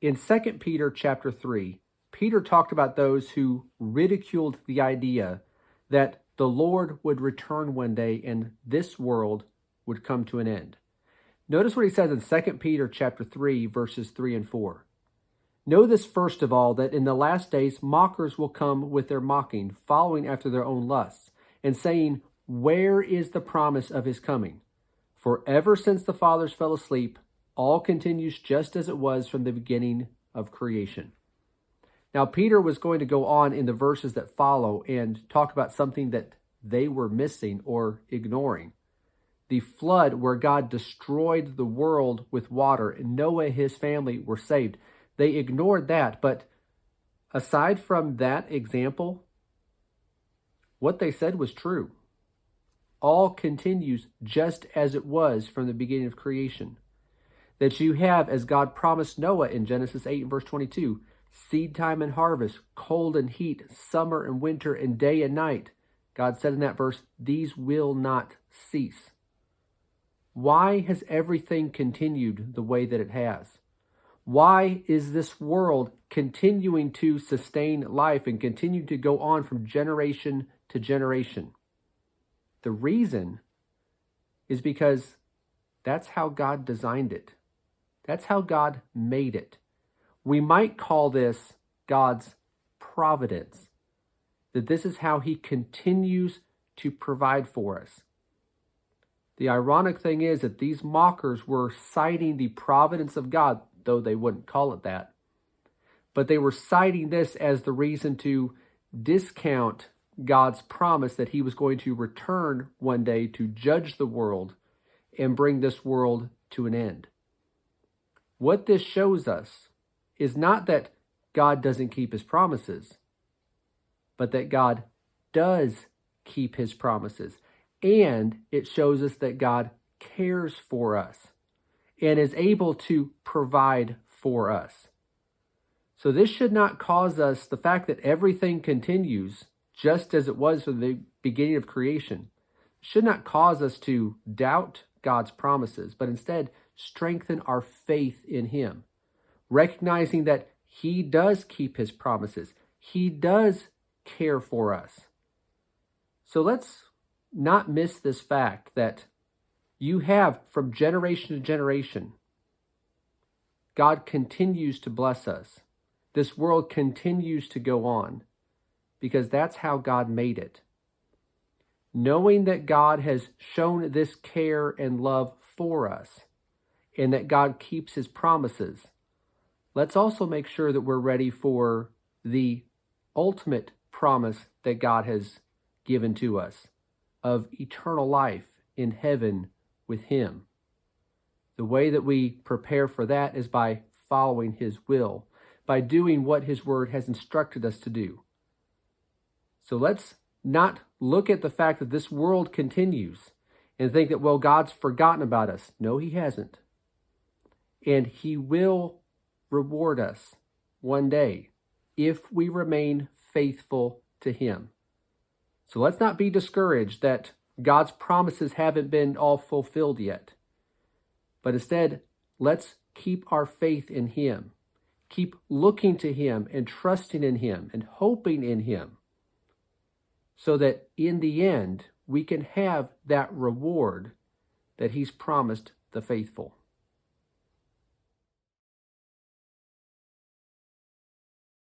In 2 Peter chapter 3, Peter talked about those who ridiculed the idea that the Lord would return one day and this world would come to an end. Notice what he says in 2 Peter chapter 3, verses 3 and 4. Know this first of all, that in the last days mockers will come with their mocking, following after their own lusts, and saying, where is the promise of his coming? For ever since the fathers fell asleep, all continues just as it was from the beginning of creation. Now, Peter was going to go on in the verses that follow and talk about something that they were missing or ignoring. The flood where God destroyed the world with water and Noah and his family were saved. They ignored that, but aside from that example, what they said was true. All continues just as it was from the beginning of creation. That you have, as God promised Noah in Genesis 8 verse 22, seed time and harvest, cold and heat, summer and winter, and day and night. God said in that verse, these will not cease. Why has everything continued the way that it has? Why is this world continuing to sustain life and continue to go on from generation to generation? The reason is because that's how God designed it. That's how God made it. We might call this God's providence, that this is how he continues to provide for us. The ironic thing is that these mockers were citing the providence of God, though they wouldn't call it that. But they were citing this as the reason to discount God's promise that he was going to return one day to judge the world and bring this world to an end. What this shows us is not that God doesn't keep his promises, but that God does keep his promises. And it shows us that God cares for us and is able to provide for us. So this should not cause us, the fact that everything continues just as it was from the beginning of creation, should not cause us to doubt God's promises, but instead strengthen our faith in him, recognizing that he does keep his promises. He does care for us. So let's not miss this fact that you have, from generation to generation, God continues to bless us. This world continues to go on because that's how God made it. Knowing that God has shown this care and love for us and that God keeps his promises, let's also make sure that we're ready for the ultimate promise that God has given to us of eternal life in heaven with him. The way that we prepare for that is by following his will, by doing what his word has instructed us to do. So let's not look at the fact that this world continues and think that, well, God's forgotten about us. No, he hasn't. And he will reward us one day if we remain faithful to him. So let's not be discouraged that God's promises haven't been all fulfilled yet. But instead, let's keep our faith in him. Keep looking to him and trusting in him and hoping in him, so that in the end, we can have that reward that he's promised the faithful.